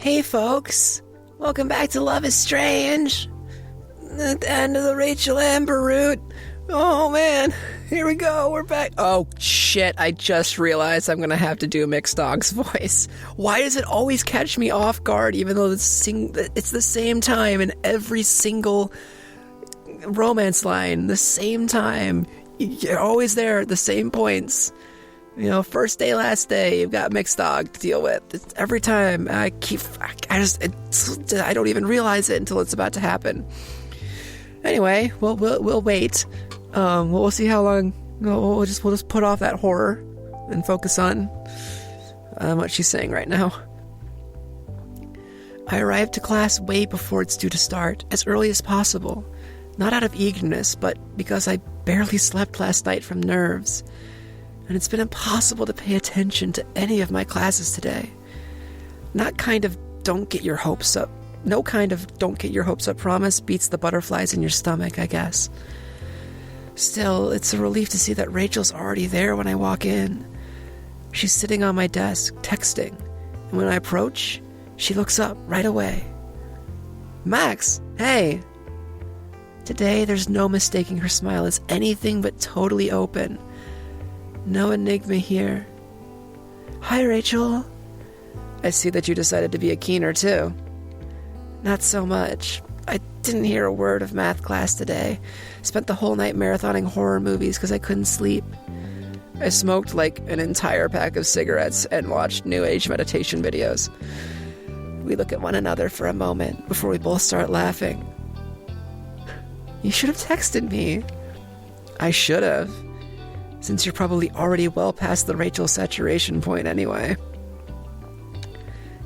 Hey folks, welcome back to Love is Strange. At the end of the Rachel Amber route. Oh man, here we go, we're back. Oh shit, I just realized I'm gonna have to do Mixed Dog's voice. Why does it always catch me off guard even though it's the same time in every single romance line, the same time. You're always there at the same points. You know, first day, last day, you've got Mixed Dog to deal with. It's every time I don't even realize it until it's about to happen. Anyway, we'll wait. We'll see how long. We'll just put off that horror and focus on what she's saying right now. I arrived to class way before it's due to start, as early as possible. Not out of eagerness, but because I barely slept last night from nerves. And it's been impossible to pay attention to any of my classes today. No kind of don't get your hopes up promise beats the butterflies in your stomach, I guess. Still, it's a relief to see that Rachel's already there when I walk in. She's sitting on my desk, texting, and when I approach, she looks up right away. Max, hey! Today, there's no mistaking her smile as anything but totally open. No enigma here. Hi, Rachel. I see that you decided to be a keener, too. Not so much. I didn't hear a word of math class today. Spent the whole night marathoning horror movies because I couldn't sleep. I smoked like an entire pack of cigarettes and watched New Age meditation videos. We look at one another for a moment before we both start laughing. You should have texted me. I should have. Since you're probably already well past the Rachel saturation point anyway.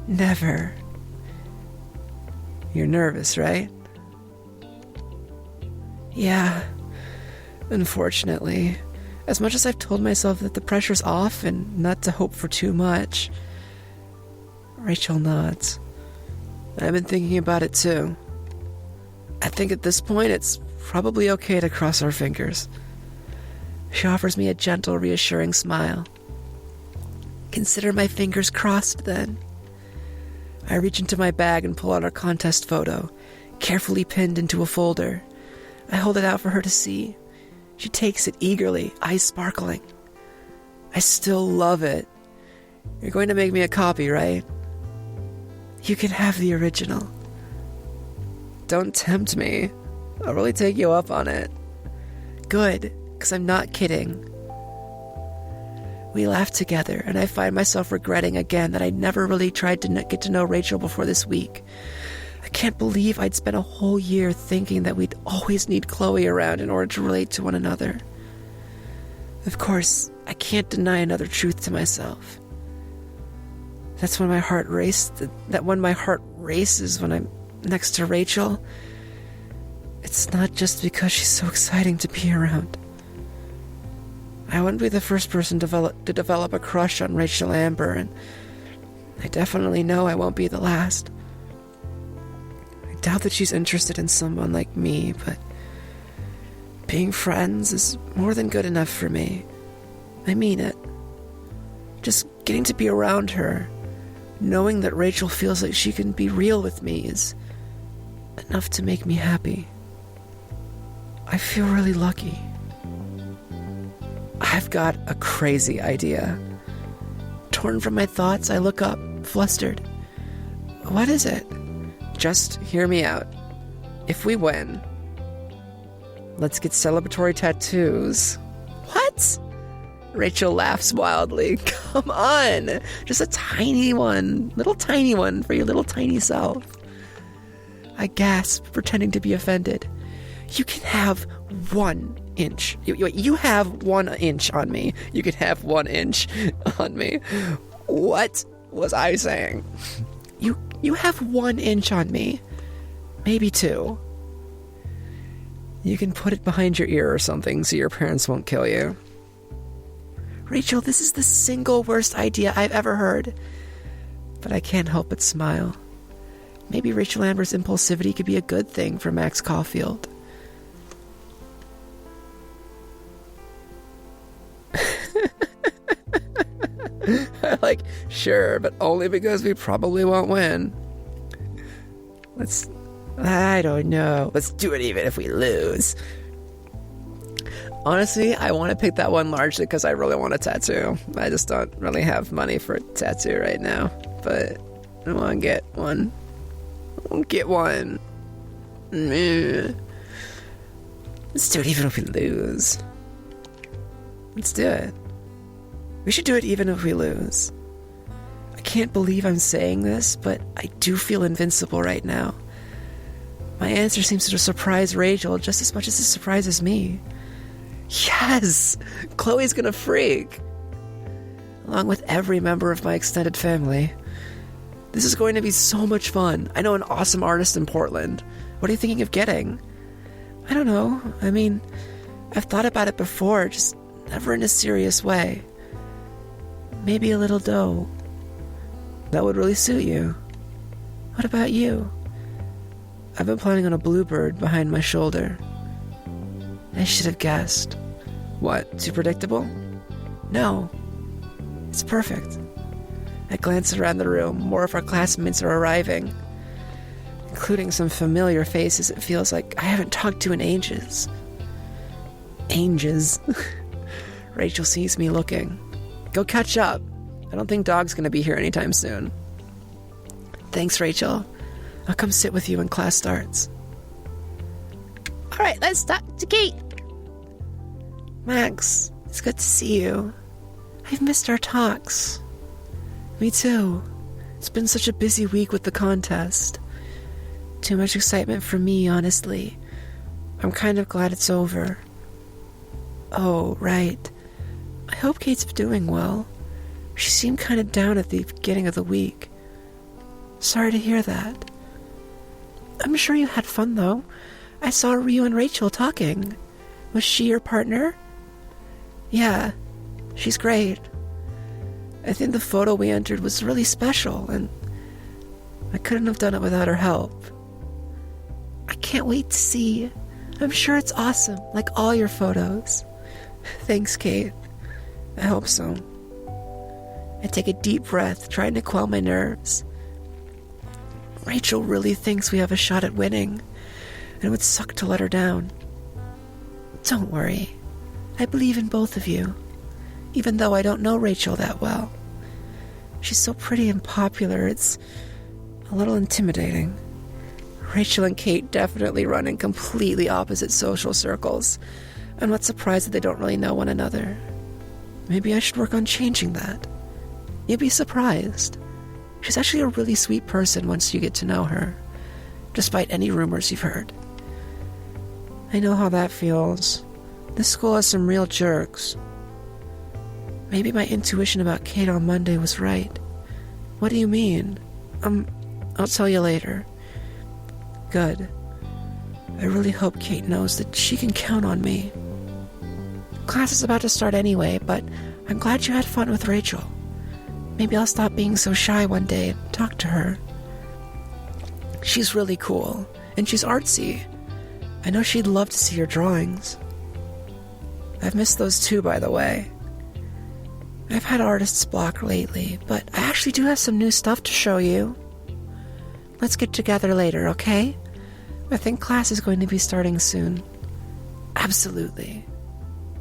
Never. You're nervous, right? Yeah. Unfortunately. As much as I've told myself that the pressure's off and not to hope for too much. Rachel nods. I've been thinking about it too. I think at this point it's probably okay to cross our fingers. She offers me a gentle, reassuring smile. Consider my fingers crossed, then. I reach into my bag and pull out our contest photo, carefully pinned into a folder. I hold it out for her to see. She takes it eagerly, eyes sparkling. I still love it. You're going to make me a copy, right? You can have the original. Don't tempt me. I'll really take you up on it. Good. Because I'm not kidding. We laugh together, and I find myself regretting again that I never really tried to get to know Rachel before this week. I can't believe I'd spent a whole year thinking that we'd always need Chloe around in order to relate to one another. Of course, I can't deny another truth to myself. That's when my heart races when I'm next to Rachel. It's not just because she's so exciting to be around. I wouldn't be the first person to develop a crush on Rachel Amber, and I definitely know I won't be the last. I doubt that she's interested in someone like me, but being friends is more than good enough for me. I mean it. Just getting to be around her, knowing that Rachel feels like she can be real with me is enough to make me happy. I feel really lucky. I've got a crazy idea. Torn from my thoughts, I look up, flustered. What is it? Just hear me out. If we win, let's get celebratory tattoos. What? Rachel laughs wildly. Come on. Just a tiny one. Little tiny one for your little tiny self. I gasp, pretending to be offended. You can have 1 inch. You have 1 inch on me. You can have 1 inch on me. What was I saying? You have 1 inch on me. Maybe 2. You can put it behind your ear or something so your parents won't kill you. Rachel, this is the single worst idea I've ever heard. But I can't help but smile. Maybe Rachel Amber's impulsivity could be a good thing for Max Caulfield. Like, sure, but only because we probably won't win. I don't know. Let's do it even if we lose. Honestly, I want to pick that one largely because I really want a tattoo. I just don't really have money for a tattoo right now. But I want to get one. Let's do it even if we lose. Let's do it. We should do it even if we lose. I can't believe I'm saying this, but I do feel invincible right now. My answer seems to surprise Rachel just as much as it surprises me. Yes! Chloe's gonna freak! Along with every member of my extended family. This is going to be so much fun. I know an awesome artist in Portland. What are you thinking of getting? I don't know. I mean, I've thought about it before, just never in a serious way. Maybe a little dough. That would really suit you. What about you? I've been planning on a bluebird behind my shoulder. I should have guessed. What, too predictable? No. It's perfect. I glance around the room. More of our classmates are arriving, including some familiar faces it feels like I haven't talked to in ages. Ages. Rachel sees me looking. Go catch up. I don't think Dog's gonna be here anytime soon. Thanks, Rachel. I'll come sit with you when class starts. Alright, let's talk to Kate. Max, it's good to see you. I've missed our talks. Me too. It's been such a busy week with the contest. Too much excitement for me, honestly. I'm kind of glad it's over. Oh, right. I hope Kate's doing well. She seemed kind of down at the beginning of the week. Sorry to hear that. I'm sure you had fun, though. I saw you and Rachel talking. Was she your partner? Yeah, she's great. I think the photo we entered was really special, and I couldn't have done it without her help. I can't wait to see. I'm sure it's awesome, like all your photos. Thanks, Kate. I hope so. I take a deep breath, trying to quell my nerves. Rachel really thinks we have a shot at winning, and it would suck to let her down. Don't worry. I believe in both of you, even though I don't know Rachel that well. She's so pretty and popular, it's a little intimidating. Rachel and Kate definitely run in completely opposite social circles. I'm not surprised that they don't really know one another. Maybe I should work on changing that. You'd be surprised. She's actually a really sweet person once you get to know her, despite any rumors you've heard. I know how that feels. This school has some real jerks. Maybe my intuition about Kate on Monday was right. What do you mean? I'll tell you later. Good. I really hope Kate knows that she can count on me. Class is about to start anyway, but I'm glad you had fun with Rachel. Maybe I'll stop being so shy one day and talk to her. She's really cool, and she's artsy. I know she'd love to see your drawings. I've missed those too, by the way. I've had artist's block lately, but I actually do have some new stuff to show you. Let's get together later, okay? I think class is going to be starting soon. Absolutely.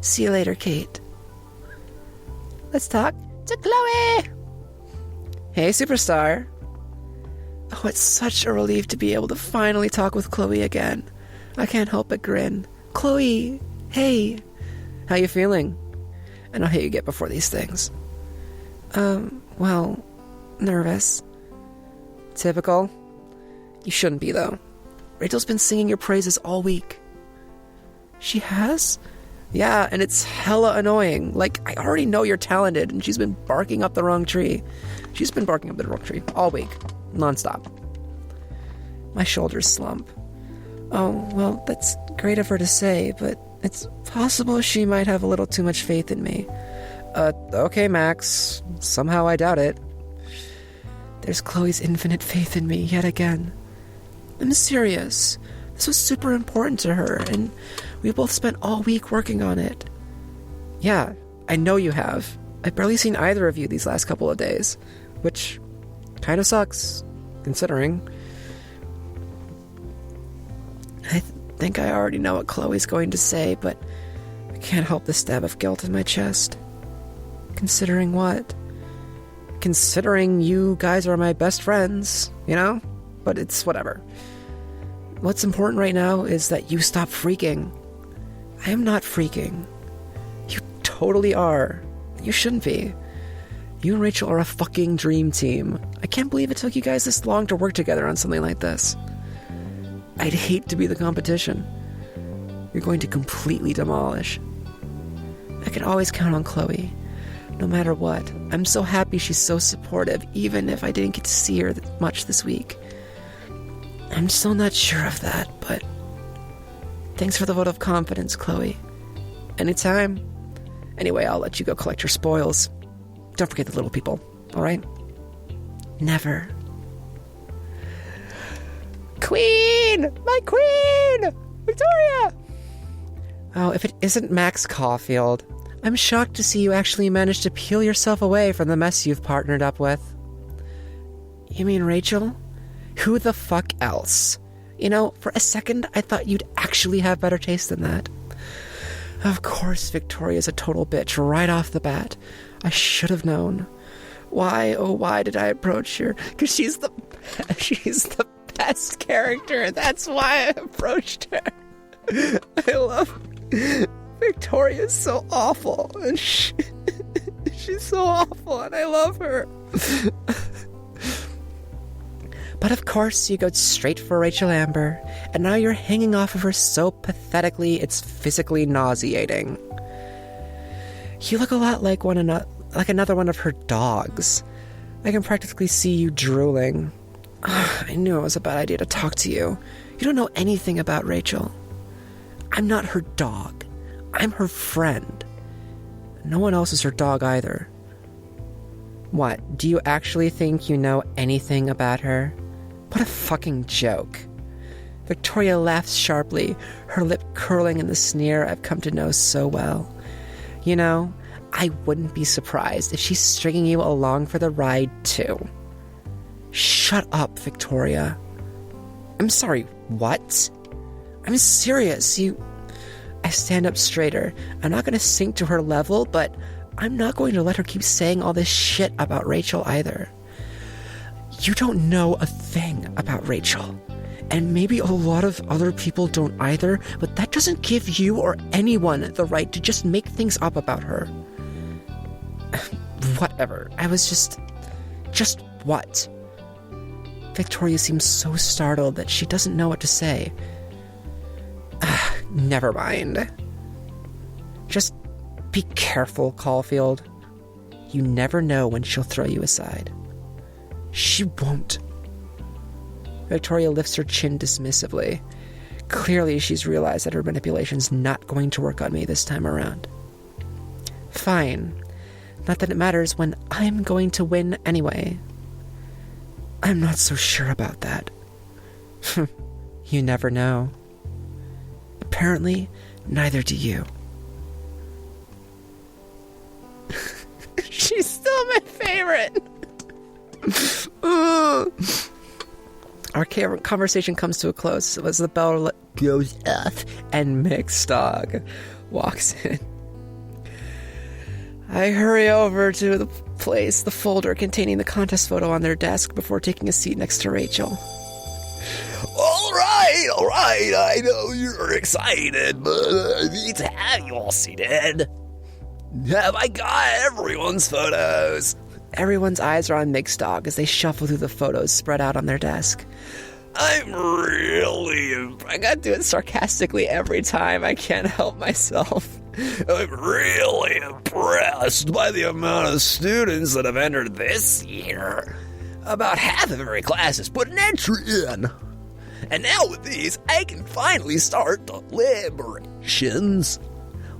See you later, Kate. Let's talk to Chloe! Hey, superstar. Oh, it's such a relief to be able to finally talk with Chloe again. I can't help but grin. Chloe, hey. How you feeling? I know how you get before these things. Well, nervous. Typical. You shouldn't be, though. Rachel's been singing your praises all week. She has? Yeah, and it's hella annoying. Like, I already know you're talented, and she's been barking up the wrong tree. She's been barking up the wrong tree all week. Nonstop. My shoulders slump. Oh, well, that's great of her to say, but it's possible she might have a little too much faith in me. Okay, Max. Somehow I doubt it. There's Chloe's infinite faith in me yet again. I'm serious. This was super important to her, and we both spent all week working on it. Yeah, I know you have. I've barely seen either of you these last couple of days, which kind of sucks, considering. think I already know what Chloe's going to say, but I can't help the stab of guilt in my chest. Considering what? Considering you guys are my best friends, you know? But it's whatever. What's important right now is that you stop freaking. I am not freaking. You totally are. You shouldn't be. You and Rachel are a fucking dream team. I can't believe it took you guys this long to work together on something like this. I'd hate to be the competition. You're going to completely demolish. I can always count on Chloe, no matter what. I'm so happy she's so supportive, even if I didn't get to see her much this week. I'm still not sure of that, but thanks for the vote of confidence, Chloe. Anytime. Anyway, I'll let you go collect your spoils. Don't forget the little people, all right? Never. Queen! My queen! Victoria! Oh, if it isn't Max Caulfield, I'm shocked to see you actually managed to peel yourself away from the mess you've partnered up with. You mean Rachel? Who the fuck else? You know, for a second, I thought you'd actually have better taste than that. Of course, Victoria's a total bitch right off the bat. I should have known. Why, oh why did I approach her? Because she's the best character. That's why I approached her. I love Victoria's so awful. And she's so awful, and I love her. But of course, you go straight for Rachel Amber, and now you're hanging off of her so pathetically it's physically nauseating. You look a lot like another one of her dogs. I can practically see you drooling. I knew it was a bad idea to talk to you. You don't know anything about Rachel. I'm not her dog. I'm her friend. No one else is her dog either. What, do you actually think you know anything about her? What a fucking joke. Victoria laughs sharply, her lip curling in the sneer I've come to know so well. You know, I wouldn't be surprised if she's stringing you along for the ride, too. Shut up, Victoria. I'm sorry, what? I'm serious, I stand up straighter. I'm not going to sink to her level, but I'm not going to let her keep saying all this shit about Rachel either. You don't know a thing about Rachel. And maybe a lot of other people don't either, but that doesn't give you or anyone the right to just make things up about her. Whatever. I was just what? Victoria seems so startled that she doesn't know what to say. Never mind. Just be careful, Caulfield. You never know when she'll throw you aside. She won't. Victoria lifts her chin dismissively. Clearly, she's realized that her manipulation's not going to work on me this time around. Fine. Not that it matters when I'm going to win anyway. I'm not so sure about that. You never know. Apparently, neither do you. She's still my favorite. Our conversation comes to a close as the bell goes off and Mick's dog walks in. I hurry over to the folder containing the contest photo on their desk before taking a seat next to Rachel. All right, I know you're excited, but I need to have you all seated. Have I got everyone's photos? Everyone's eyes are on Mick's dog as they shuffle through the photos spread out on their desk. I gotta do it sarcastically every time. I can't help myself. I'm really impressed by the amount of students that have entered this year. About half of every class has put an entry in. And now with these, I can finally start deliberations.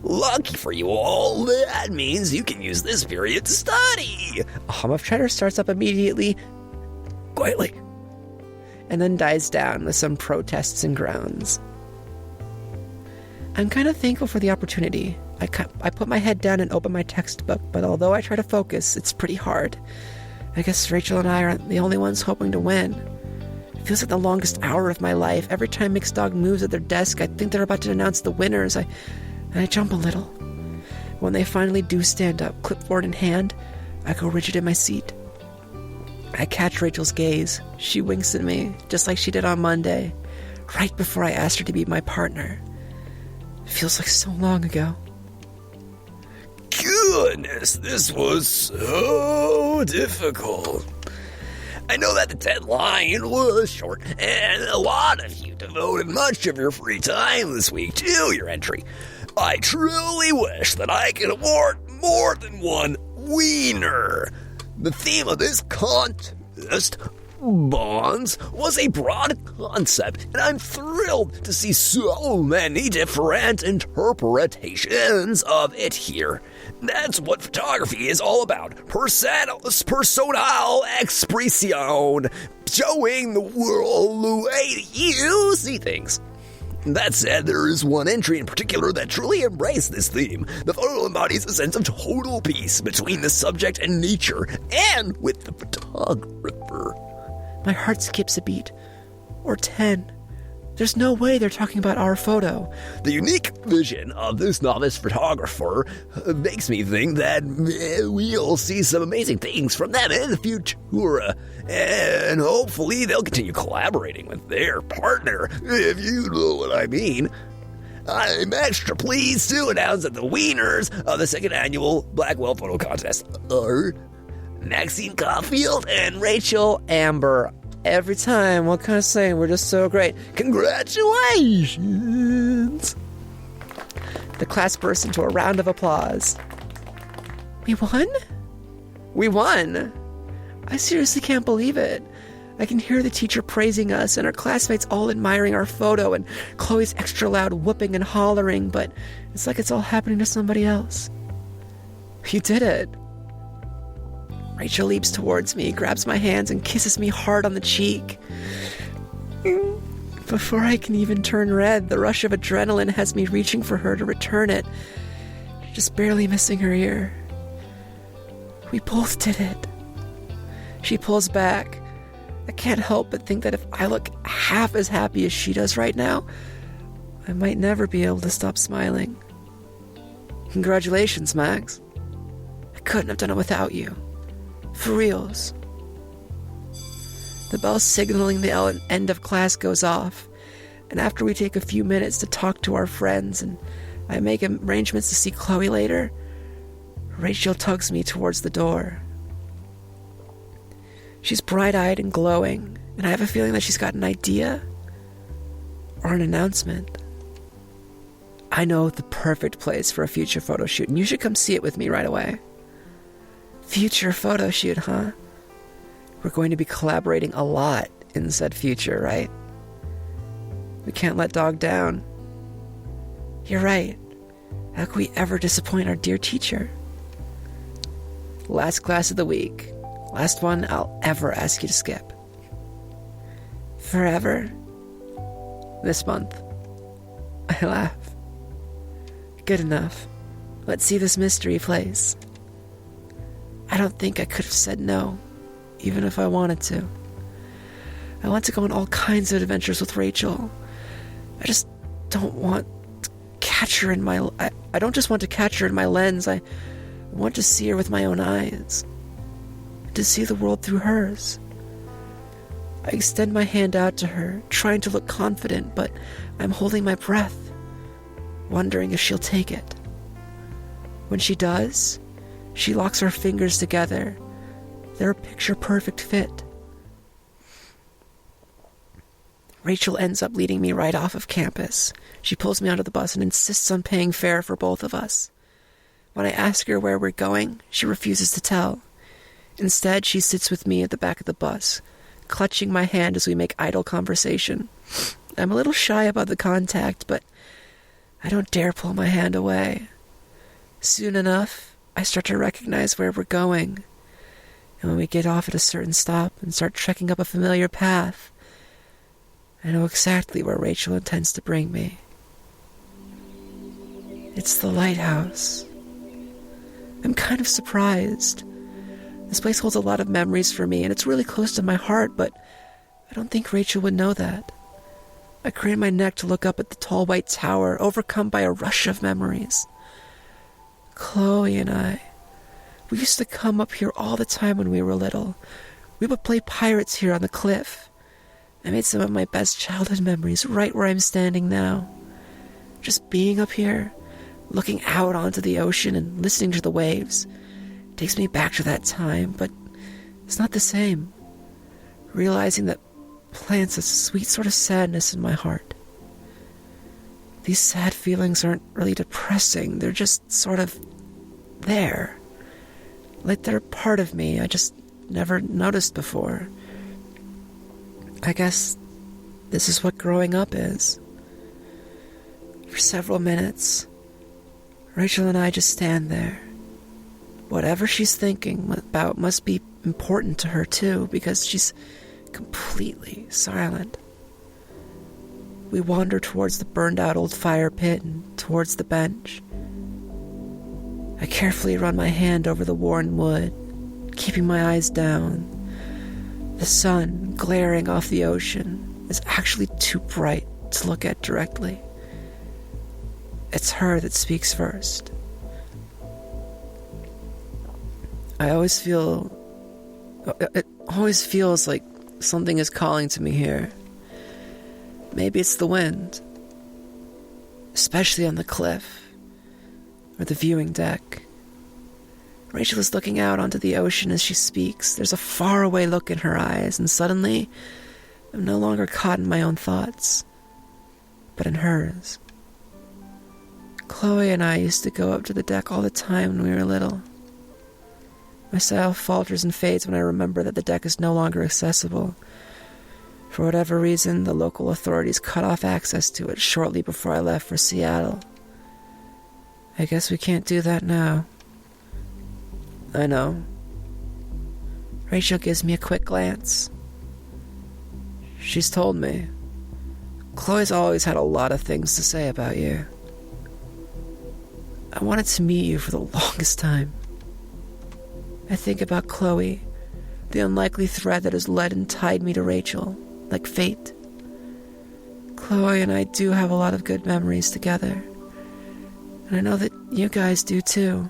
Lucky for you all, that means you can use this period to study. A hum of chatter starts up immediately, quietly, and then dies down with some protests and groans. I'm kind of thankful for the opportunity. I put my head down and open my textbook, but although I try to focus, it's pretty hard. I guess Rachel and I aren't the only ones hoping to win. It feels like the longest hour of my life. Every time Mixed Dog moves at their desk, I think they're about to announce the winners. I jump a little. When they finally do stand up, clipboard in hand, I go rigid in my seat. I catch Rachel's gaze. She winks at me, just like she did on Monday, right before I asked her to be my partner. It feels like so long ago. Goodness, this was so difficult. I know that the deadline was short, and a lot of you devoted much of your free time this week to your entry. I truly wish that I could award more than one wiener. The theme of this contest, bonds, was a broad concept, and I'm thrilled to see so many different interpretations of it here. That's what photography is all about. Personal expression, showing the world the way that you see things. That said, there is one entry in particular that truly embraced this theme. The photo embodies a sense of total peace between the subject and nature, and with the photographer. My heart skips a beat. Or 10. There's no way they're talking about our photo. The unique vision of this novice photographer makes me think that we'll see some amazing things from them in the future. And hopefully they'll continue collaborating with their partner, if you know what I mean. I'm extra pleased to announce that the winners of the second annual Blackwell Photo Contest are Maxine Caulfield and Rachel Amber. Every time, what can I say? We're just so great. Congratulations! The class burst into a round of applause. We won? We won! I seriously can't believe it. I can hear the teacher praising us and our classmates all admiring our photo and Chloe's extra loud whooping and hollering, but it's like it's all happening to somebody else. You did it. Rachel leaps towards me, grabs my hands, and kisses me hard on the cheek. Before I can even turn red, the rush of adrenaline has me reaching for her to return it, just barely missing her ear. We both did it. She pulls back. I can't help but think that if I look half as happy as she does right now, I might never be able to stop smiling. Congratulations, Max. I couldn't have done it without you. For reals. The bell signaling the end of class goes off, and after we take a few minutes to talk to our friends and I make arrangements to see Chloe later, Rachel tugs me towards the door. She's bright-eyed and glowing, and I have a feeling that she's got an idea or an announcement. I know the perfect place for a future photo shoot, and you should come see it with me right away. Future photo shoot, huh? We're going to be collaborating a lot in said future, right? We can't let Dog down. You're right. How could we ever disappoint our dear teacher? Last class of the week. Last one I'll ever ask you to skip. Forever? This month. I laugh. Good enough. Let's see this mystery place. I don't think I could have said no, even if I wanted to. I want to go on all kinds of adventures with Rachel. I just don't want to catch her in my... I don't just want to catch her in my lens. I want to see her with my own eyes. To see the world through hers. I extend my hand out to her, trying to look confident, but I'm holding my breath, wondering if she'll take it. When she does, she locks her fingers together. They're a picture-perfect fit. Rachel ends up leading me right off of campus. She pulls me onto the bus and insists on paying fare for both of us. When I ask her where we're going, she refuses to tell. Instead, she sits with me at the back of the bus, clutching my hand as we make idle conversation. I'm a little shy about the contact, but I don't dare pull my hand away. Soon enough, I start to recognize where we're going. And when we get off at a certain stop and start trekking up a familiar path, I know exactly where Rachel intends to bring me. It's the Lighthouse. I'm kind of surprised. This place holds a lot of memories for me, and it's really close to my heart, but I don't think Rachel would know that. I craned my neck to look up at the tall white tower, overcome by a rush of memories. Chloe and I, we used to come up here all the time when we were little. We would play pirates here on the cliff. I made some of my best childhood memories right where I'm standing now. Just being up here, looking out onto the ocean and listening to the waves, takes me back to that time, but it's not the same. Realizing that plants a sweet sort of sadness in my heart. These sad feelings aren't really depressing, they're just sort of there. Like they're a part of me I just never noticed before. I guess this is what growing up is. For several minutes, Rachel and I just stand there. Whatever she's thinking about must be important to her too, because she's completely silent. We wander towards the burned-out old fire pit and towards the bench. I carefully run my hand over the worn wood, keeping my eyes down. The sun, glaring off the ocean, is actually too bright to look at directly. It's her that speaks first. It always feels like something is calling to me here. Maybe it's the wind, especially on the cliff or the viewing deck. Rachel is looking out onto the ocean as she speaks. There's a faraway look in her eyes, and suddenly I'm no longer caught in my own thoughts, but in hers. Chloe and I used to go up to the deck all the time when we were little. My style falters and fades when I remember that the deck is no longer accessible. For whatever reason, the local authorities cut off access to it shortly before I left for Seattle. I guess we can't do that now. I know. Rachel gives me a quick glance. She's told me. Chloe's always had a lot of things to say about you. I wanted to meet you for the longest time. I think about Chloe, the unlikely thread that has led and tied me to Rachel, like fate. Chloe and I do have a lot of good memories together, and I know that you guys do too.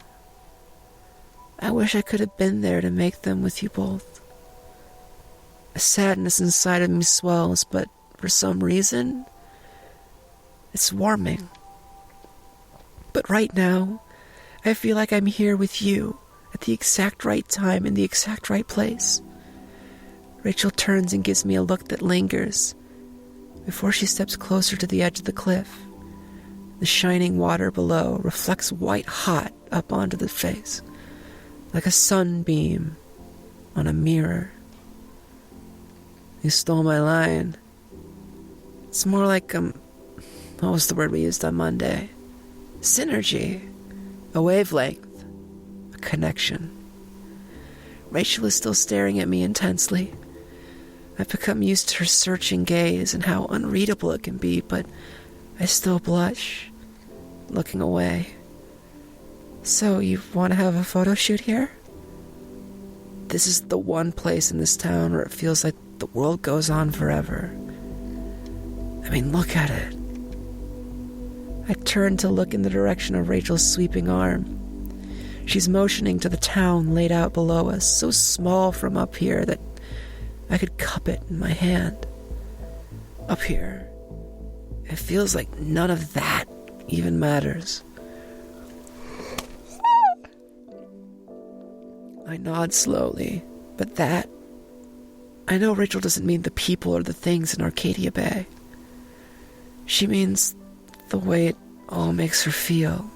I wish I could have been there to make them with you both. A sadness inside of me swells, but for some reason, it's warming. But right now, I feel like I'm here with you, at the exact right time in the exact right place. Rachel turns and gives me a look that lingers before she steps closer to the edge of the cliff. The shining water below reflects white hot up onto the face, like a sunbeam on a mirror. You stole my line. It's more like, what was the word we used on Monday? Synergy. A wavelength. Connection. Rachel is still staring at me intensely. I've become used to her searching gaze and how unreadable it can be, but I still blush, looking away. So, you want to have a photo shoot here? This is the one place in this town where it feels like the world goes on forever. I mean, look at it. I turn to look in the direction of Rachel's sweeping arm. She's motioning to the town laid out below us, so small from up here that I could cup it in my hand. Up here, it feels like none of that even matters. I nod slowly, but that... I know Rachel doesn't mean the people or the things in Arcadia Bay. She means the way it all makes her feel.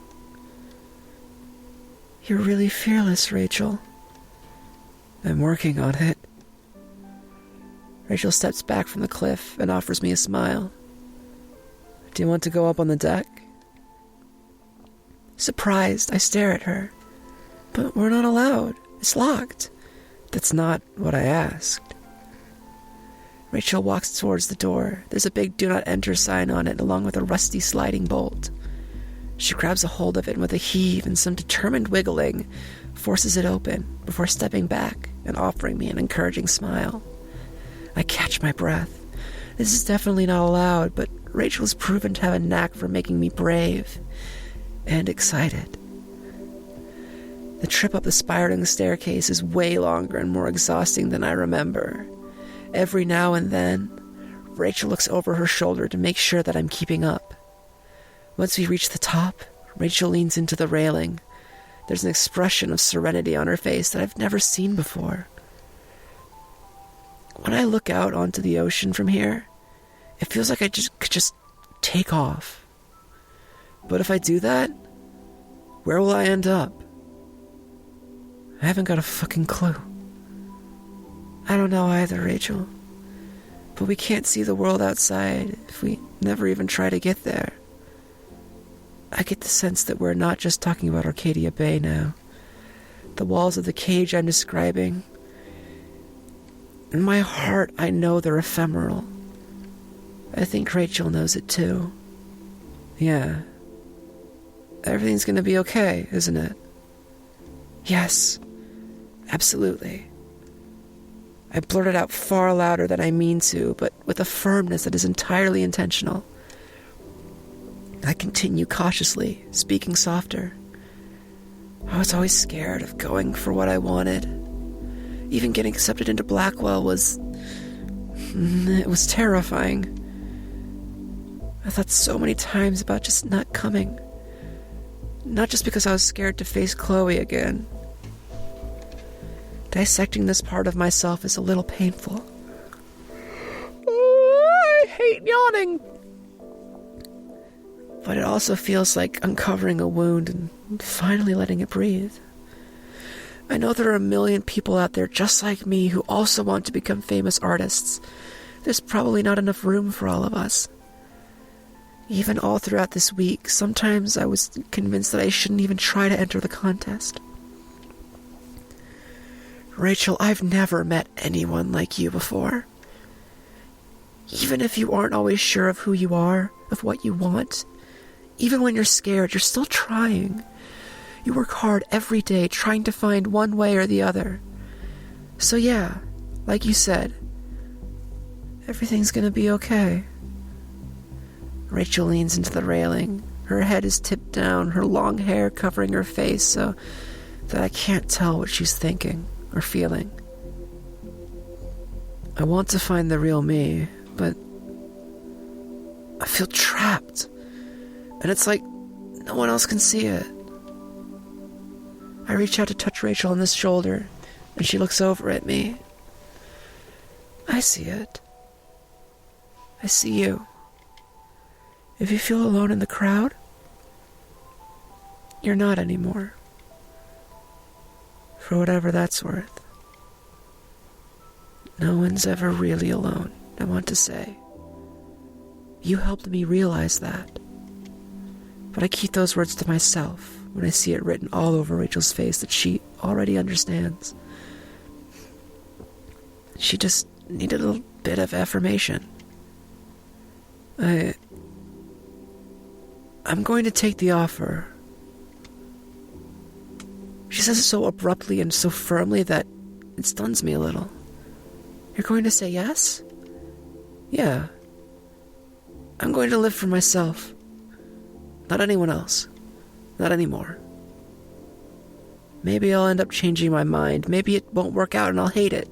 You're really fearless, Rachel. I'm working on it. Rachel steps back from the cliff and offers me a smile. Do you want to go up on the deck? Surprised, I stare at her. But we're not allowed. It's locked. That's not what I asked. Rachel walks towards the door. There's a big do not enter sign on it, along with a rusty sliding bolt. She grabs a hold of it and with a heave and some determined wiggling, forces it open before stepping back and offering me an encouraging smile. I catch my breath. This is definitely not allowed, but Rachel has proven to have a knack for making me brave and excited. The trip up the spiraling staircase is way longer and more exhausting than I remember. Every now and then, Rachel looks over her shoulder to make sure that I'm keeping up. Once we reach the top, Rachel leans into the railing. There's an expression of serenity on her face that I've never seen before. When I look out onto the ocean from here, it feels like I could just take off. But if I do that, where will I end up? I haven't got a fucking clue. I don't know either, Rachel. But we can't see the world outside if we never even try to get there. I get the sense that we're not just talking about Arcadia Bay now. The walls of the cage I'm describing. In my heart, I know they're ephemeral. I think Rachel knows it too. Yeah. Everything's gonna be okay, isn't it? Yes. Absolutely. I blurted out far louder than I mean to, but with a firmness that is entirely intentional. I continue cautiously, speaking softer. I was always scared of going for what I wanted. Even getting accepted into Blackwell was terrifying. I thought so many times about just not coming. Not just because I was scared to face Chloe again. Dissecting this part of myself is a little painful. I hate yawning. But it also feels like uncovering a wound and finally letting it breathe. I know there are a million people out there just like me who also want to become famous artists. There's probably not enough room for all of us. Even all throughout this week, sometimes I was convinced that I shouldn't even try to enter the contest. Rachel, I've never met anyone like you before. Even if you aren't always sure of who you are, of what you want, even when you're scared, you're still trying. You work hard every day trying to find one way or the other. So yeah, like you said, everything's gonna be okay. Rachel leans into the railing. Her head is tipped down, her long hair covering her face so that I can't tell what she's thinking or feeling. I want to find the real me, but I feel trapped. And it's like no one else can see it. I reach out to touch Rachel on the shoulder, and she looks over at me. I see it. I see you. If you feel alone in the crowd, you're not anymore. For whatever that's worth. No one's ever really alone, I want to say. You helped me realize that. But I keep those words to myself when I see it written all over Rachel's face that she already understands. She just needed a little bit of affirmation. I'm going to take the offer. She says it so abruptly and so firmly that it stuns me a little. You're going to say yes? Yeah. I'm going to live for myself. Not anyone else. Not anymore. Maybe I'll end up changing my mind. Maybe it won't work out and I'll hate it.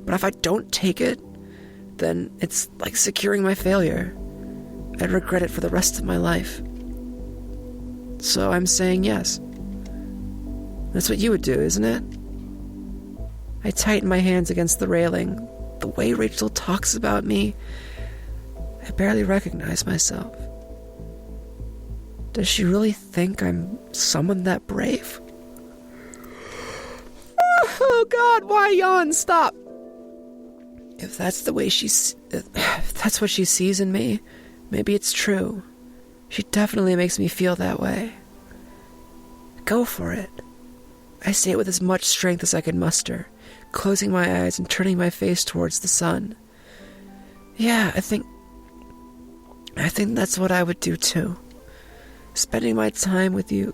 But if I don't take it, then it's like securing my failure. I'd regret it for the rest of my life. So I'm saying yes. That's what you would do, isn't it? I tighten my hands against the railing. The way Rachel talks about me, I barely recognize myself. Does she really think I'm someone that brave? Oh God, why yawn? Stop! If that's the way if that's what she sees in me, maybe it's true. She definitely makes me feel that way. Go for it. I say it with as much strength as I can muster, closing my eyes and turning my face towards the sun. Yeah, I think that's what I would do too. Spending my time with you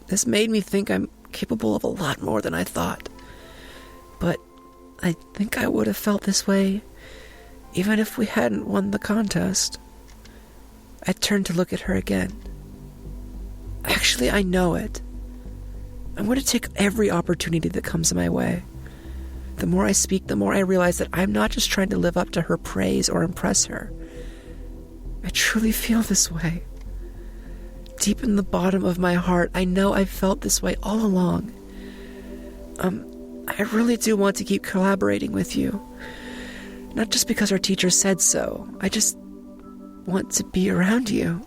has made me think I'm capable of a lot more than I thought. But I think I would have felt this way Even if we hadn't won the contest. I turned to look at her again. Actually, I know it. I'm going to take every opportunity that comes my way. The more I speak, the more I realize that I'm not just trying to live up to her praise or impress her. I truly feel this way. Deep in the bottom of my heart, I know I've felt this way all along. I really do want to keep collaborating with you. Not just because our teacher said so. I just want to be around you,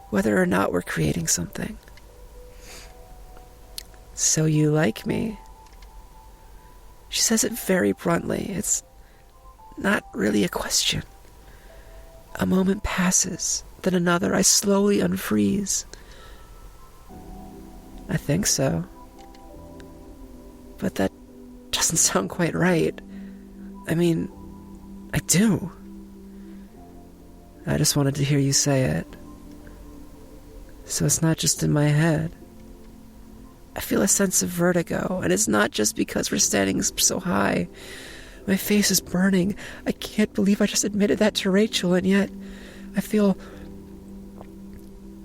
whether or not we're creating something. So you like me? She says it very bluntly. It's not really a question. A moment passes, then another. I slowly unfreeze. I think so. But that doesn't sound quite right. I mean, I do. I just wanted to hear you say it. So it's not just in my head. I feel a sense of vertigo, and it's not just because we're standing so high. My face is burning. I can't believe I just admitted that to Rachel, and yet I feel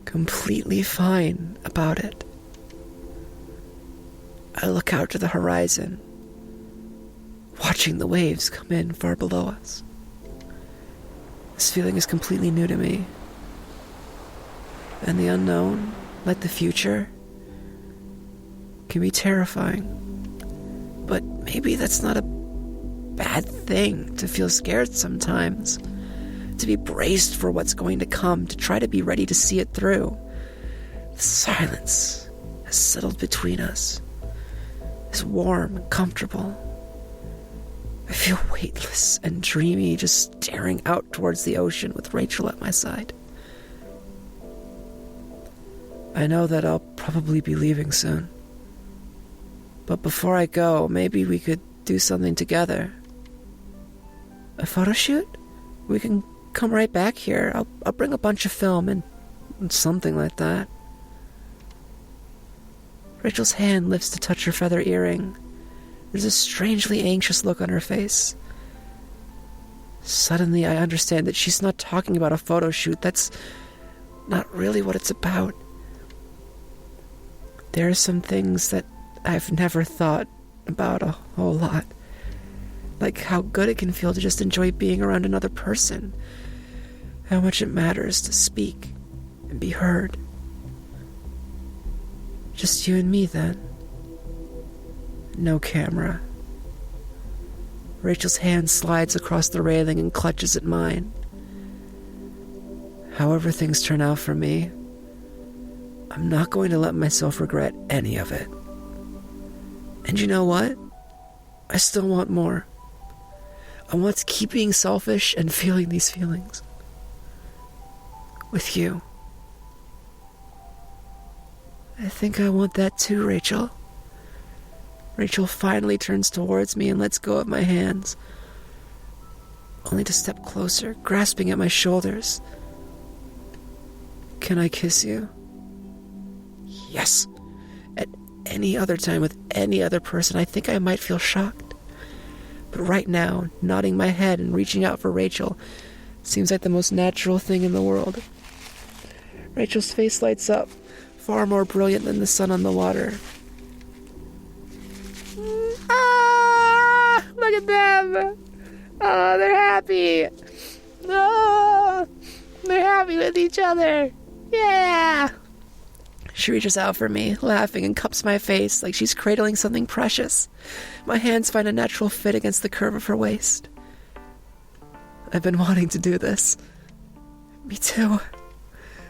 completely fine about it. I look out to the horizon, watching the waves come in far below us. This feeling is completely new to me. And the unknown, like the future, can be terrifying. But maybe that's not a bad thing, to feel scared sometimes. To be braced for what's going to come, to try to be ready to see it through. The silence has settled between us. It's warm and comfortable. I feel weightless and dreamy, just staring out towards the ocean with Rachel at my side. I know that I'll probably be leaving soon. But before I go, maybe we could do something together. A photo shoot? We can come right back here. I'll bring a bunch of film and something like that. Rachel's hand lifts to touch her feather earring. There's a strangely anxious look on her face. Suddenly, I understand that she's not talking about a photo shoot. That's not really what it's about. There are some things that I've never thought about a whole lot. Like how good it can feel to just enjoy being around another person. How much it matters to speak and be heard. Just you and me, then. No camera. Rachel's hand slides across the railing and clutches at mine. However things turn out for me, I'm not going to let myself regret any of it. And you know what? I still want more. I want to keep being selfish and feeling these feelings. With you. I think I want that too, Rachel. Rachel finally turns towards me and lets go of my hands, only to step closer, grasping at my shoulders. Can I kiss you? Yes. At any other time with any other person, I think I might feel shocked. But right now, nodding my head and reaching out for Rachel seems like the most natural thing in the world. Rachel's face lights up, far more brilliant than the sun on the water. Ah! Look at them! Oh, they're happy! Oh, they're happy with each other! Yeah! She reaches out for me, laughing, and cups my face like she's cradling something precious. My hands find a natural fit against the curve of her waist. I've been wanting to do this. Me too.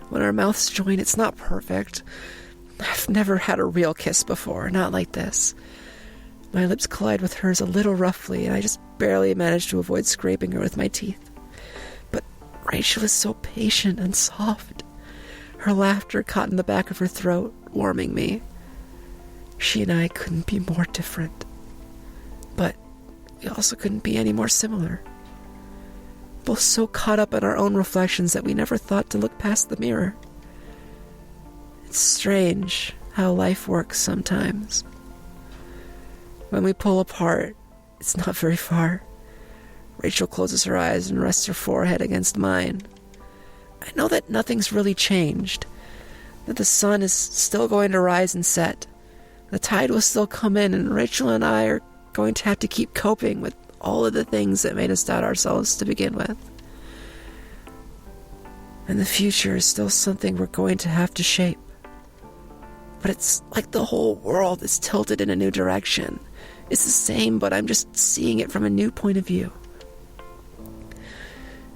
When our mouths join, it's not perfect. I've never had a real kiss before, not like this. My lips collide with hers a little roughly, and I just barely manage to avoid scraping her with my teeth. But Rachel is so patient and soft. Her laughter caught in the back of her throat, warming me. She and I couldn't be more different. But we also couldn't be any more similar. Both so caught up in our own reflections that we never thought to look past the mirror. It's strange how life works sometimes. When we pull apart, it's not very far. Rachel closes her eyes and rests her forehead against mine. I know that nothing's really changed, that the sun is still going to rise and set. The tide will still come in, and Rachel and I are going to have to keep coping with all of the things that made us doubt ourselves to begin with. And the future is still something we're going to have to shape. But it's like the whole world is tilted in a new direction. It's the same, but I'm just seeing it from a new point of view.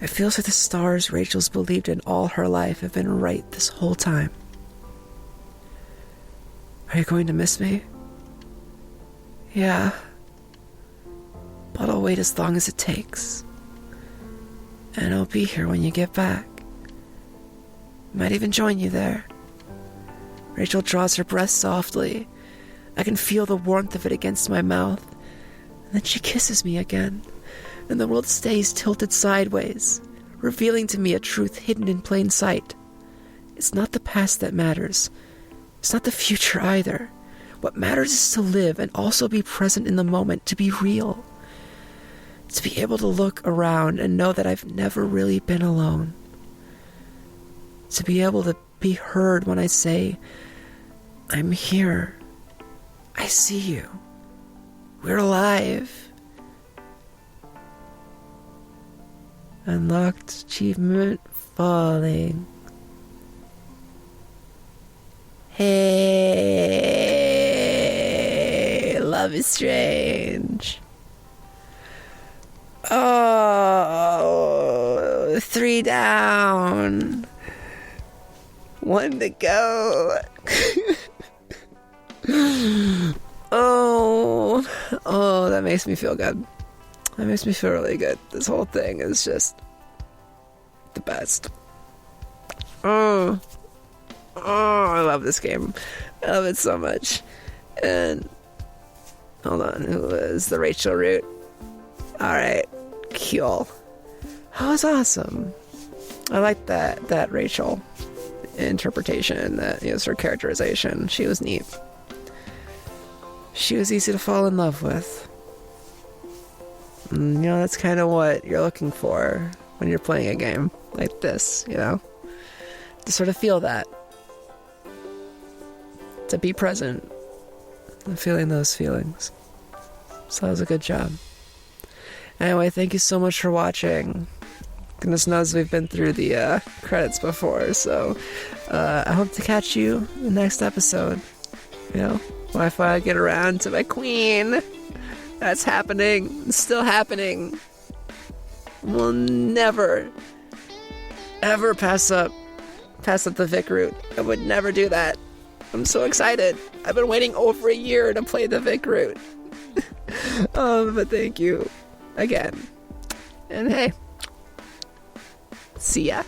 It feels like the stars Rachel's believed in all her life have been right this whole time. Are you going to miss me? Yeah. But I'll wait as long as it takes. And I'll be here when you get back. Might even join you there. Rachel draws her breath softly. I can feel the warmth of it against my mouth. And then she kisses me again. And the world stays tilted sideways, revealing to me a truth hidden in plain sight. It's not the past that matters. It's not the future either. What matters is to live and also be present in the moment, to be real. To be able to look around and know that I've never really been alone. To be able to be heard when I say, I'm here. I see you. We're alive. Unlocked achievement falling. Hey, love is strange. Oh, 3 down. 1 to go. Oh, that makes me feel good. That makes me feel really good. This whole thing is just the best. I love this game. I love it so much. And hold on, who is the Rachel route? Alright, cool. That was awesome. I like that Rachel interpretation, that, you know, her characterization. She was neat. She was easy to fall in love with. And, you know, that's kind of what you're looking for when you're playing a game like this, you know? To sort of feel that. To be present and feeling those feelings. So that was a good job. Anyway, thank you so much for watching. Goodness knows we've been through the credits before, so I hope to catch you in the next episode. You know, when I finally get around to my queen. That's happening. It's still happening. We'll never, ever pass up the Vic route. I would never do that. I'm so excited. I've been waiting over a year to play the Vic route. But thank you again. And hey, see ya.